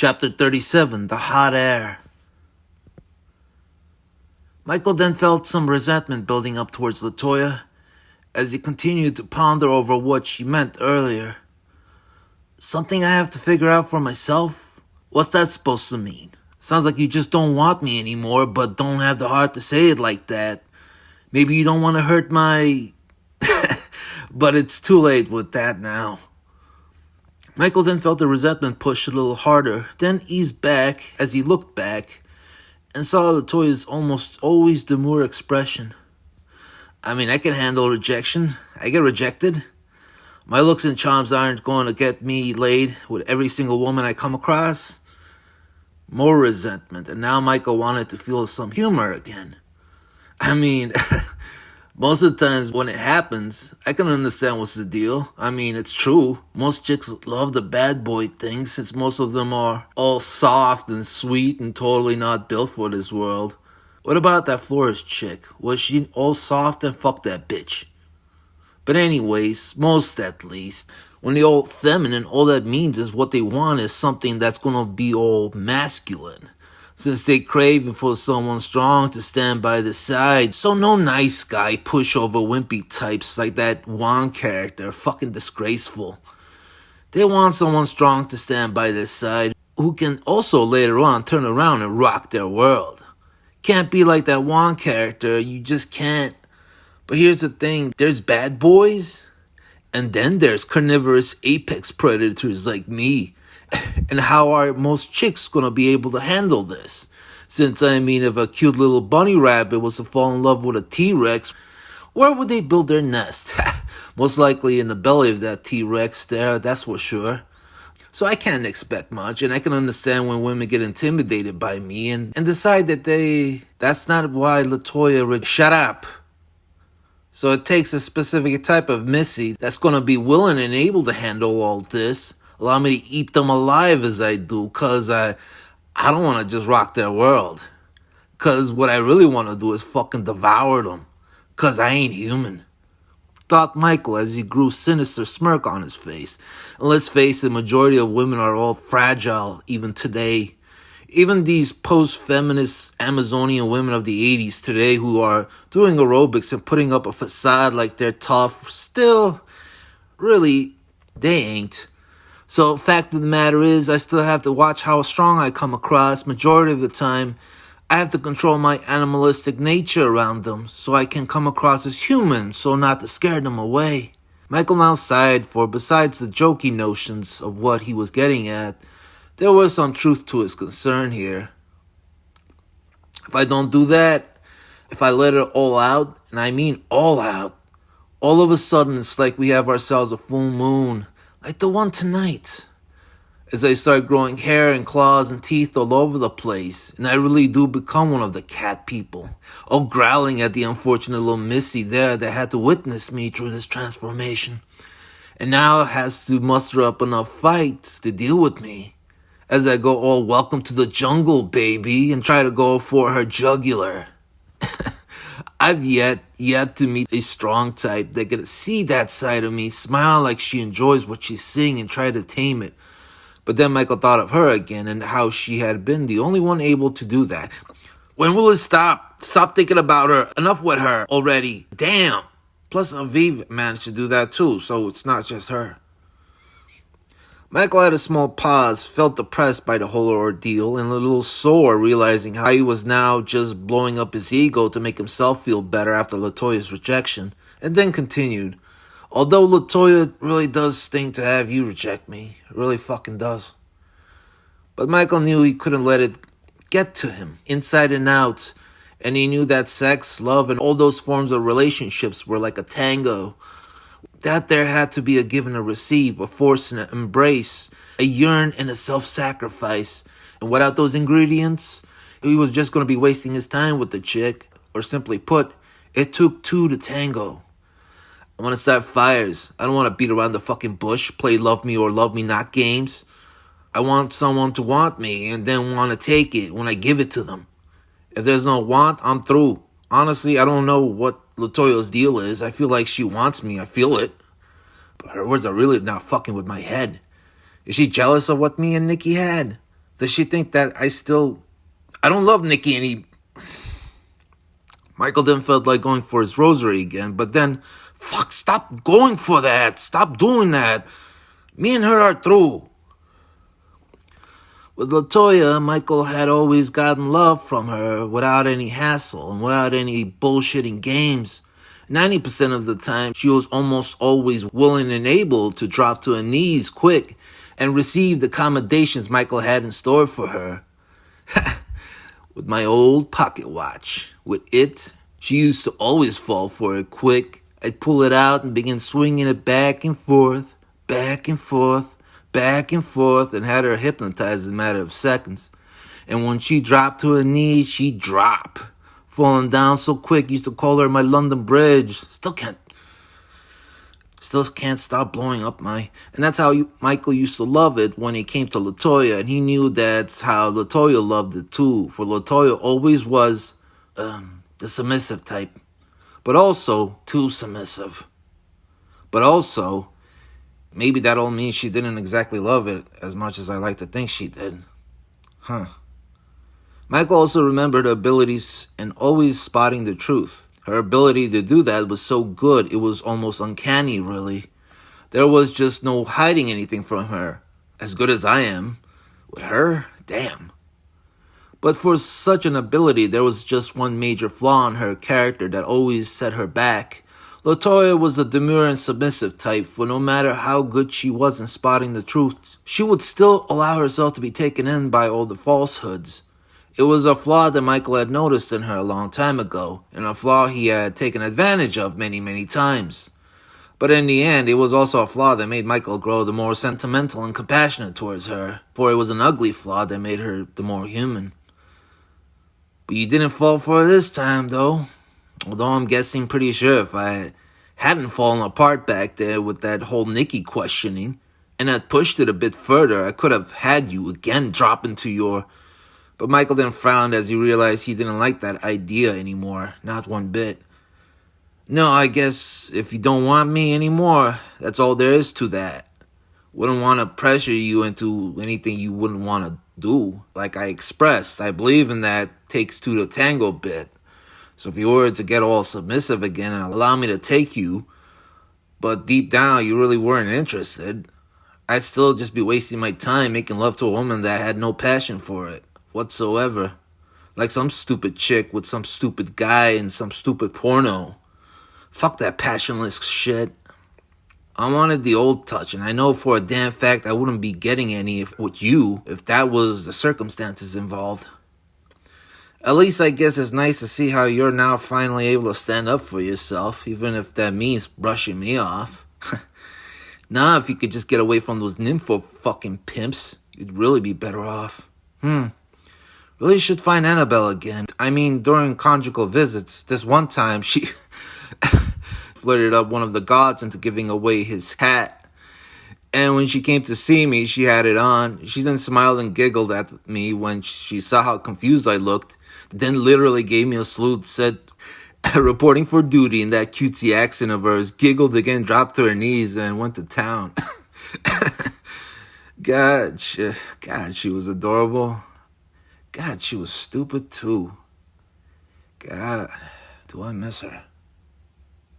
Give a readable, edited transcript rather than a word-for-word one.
Chapter 37, The Hot Air. Michael then felt some resentment building up towards Latoya as he continued to ponder over what she meant earlier. Something I have to figure out for myself? What's that supposed to mean? Sounds like you just don't want me anymore, but don't have the heart to say it like that. Maybe you don't want to hurt my... But it's too late with that now. Michael then felt the resentment push a little harder, then eased back as he looked back and saw Latoya's almost always demure expression. I mean, I can handle rejection. I get rejected. My looks and charms aren't going to get me laid with every single woman I come across. More resentment, and now Michael wanted to feel some humor again. I mean... Most of the times when it happens, I can understand what's the deal. I mean, it's true. Most chicks love the bad boy thing since most of them are all soft and sweet and totally not built for this world. What about that florist chick? Was she all soft and fuck that bitch? But anyways, most at least, when they all feminine, all that means is what they want is something that's gonna be all masculine. Since they craving for someone strong to stand by the side. So no nice guy pushover wimpy types like that Juan character, fucking disgraceful. They want someone strong to stand by their side who can also later on turn around and rock their world. Can't be like that Juan character, you just can't. But here's the thing, there's bad boys, and then there's carnivorous apex predators like me. And how are most chicks gonna be able to handle this? Since, I mean, if a cute little bunny rabbit was to fall in love with a T-Rex, where would they build their nest? Most likely in the belly of that T-Rex there, that's for sure. So I can't expect much, and I can understand when women get intimidated by me and decide that that's not why Latoya shut up. So it takes a specific type of missy that's gonna be willing and able to handle all this. Allow me to eat them alive as I do, cause I don't want to just rock their world. Cause what I really want to do is fucking devour them. Cause I ain't human. Thought Michael as he grew sinister smirk on his face. And let's face it, the majority of women are all fragile, even today. Even these post-feminist Amazonian women of the 80s today who are doing aerobics and putting up a facade like they're tough, still, really, they ain't. So, fact of the matter is, I still have to watch how strong I come across. Majority of the time, I have to control my animalistic nature around them so I can come across as human, so not to scare them away. Michael now sighed, for besides the jokey notions of what he was getting at, there was some truth to his concern here. If I don't do that, if I let it all out, and I mean all out, all of a sudden it's like we have ourselves a full moon. Like the one tonight. As I start growing hair and claws and teeth all over the place. And I really do become one of the cat people. All growling at the unfortunate little missy there that had to witness me through this transformation. And now has to muster up enough fight to deal with me. As I go all welcome to the jungle, baby. And try to go for her jugular. I've yet to meet a strong type that can see that side of me, smile like she enjoys what she's seeing and try to tame it. But then Michael thought of her again and how she had been the only one able to do that. When will it stop? Stop thinking about her. Enough with her already. Damn. Plus Aviv managed to do that too, so it's not just her. Michael had a small pause, felt depressed by the whole ordeal, and a little sore realizing how he was now just blowing up his ego to make himself feel better after Latoya's rejection, and then continued. Although Latoya really does sting to have you reject me. It really fucking does. But Michael knew he couldn't let it get to him, inside and out, and he knew that sex, love, and all those forms of relationships were like a tango. That there had to be a give and a receive, a force and an embrace, a yearn and a self-sacrifice. And without those ingredients, he was just going to be wasting his time with the chick. Or simply put, it took two to tango. I want to start fires. I don't want to beat around the fucking bush, play love me or love me not games. I want someone to want me and then want to take it when I give it to them. If there's no want, I'm through. Honestly, I don't know what Latoya's deal is. I feel like she wants me. I feel it. But her words are really not fucking with my head. Is she jealous of what me and Nikki had? Does she think that I don't love Nikki any? Michael then felt like going for his rosary again, but then, fuck, stop going for that. Stop doing that. Me and her are through. With LaToya, Michael had always gotten love from her without any hassle and without any bullshitting games. 90% of the time, she was almost always willing and able to drop to her knees quick and receive the accommodations Michael had in store for her. With my old pocket watch. With it, she used to always fall for it quick. I'd pull it out and begin swinging it back and forth, back and forth, back and forth, and had her hypnotized in a matter of seconds. And when she dropped to her knees, she'd drop. Falling down so quick, used to call her my London Bridge. Still can't stop blowing up my... And that's how Michael used to love it when it came to LaToya, and he knew that's how LaToya loved it too, for LaToya always was the submissive type, but also too submissive. But also, maybe that all means she didn't exactly love it as much as I like to think she did. Michael also remembered her abilities in always spotting the truth. Her ability to do that was so good, it was almost uncanny, really. There was just no hiding anything from her. As good as I am. With her? Damn. But for such an ability, there was just one major flaw in her character that always set her back. LaToya was a demure and submissive type, for no matter how good she was in spotting the truth, she would still allow herself to be taken in by all the falsehoods. It was a flaw that Michael had noticed in her a long time ago, and a flaw he had taken advantage of many, many times. But in the end, it was also a flaw that made Michael grow the more sentimental and compassionate towards her, for it was an ugly flaw that made her the more human. But you didn't fall for it this time, though. Although I'm guessing pretty sure if I hadn't fallen apart back there with that whole Nikki questioning, and had pushed it a bit further, I could have had you again drop into your... But Michael then frowned as he realized he didn't like that idea anymore, not one bit. No, I guess if you don't want me anymore, that's all there is to that. Wouldn't want to pressure you into anything you wouldn't want to do. Like I expressed, I believe in that takes two to tango bit. So if you were to get all submissive again and allow me to take you, but deep down you really weren't interested, I'd still just be wasting my time making love to a woman that had no passion for it whatsoever. Like some stupid chick with some stupid guy in some stupid porno. Fuck that passionless shit. I wanted the old touch, and I know for a damn fact I wouldn't be getting any with you if that was the circumstances involved. At least I guess it's nice to see how you're now finally able to stand up for yourself, even if that means brushing me off. Nah, if you could just get away from those nympho fucking pimps, you'd really be better off. Really should find Annabelle again. I mean, during conjugal visits, this one time she flirted up one of the gods into giving away his hat. And when she came to see me, she had it on. She then smiled and giggled at me when she saw how confused I looked. Then literally gave me a salute, said, reporting for duty in that cutesy accent of hers, giggled again, dropped to her knees, and went to town. God, she was adorable. God, she was stupid too. God, do I miss her?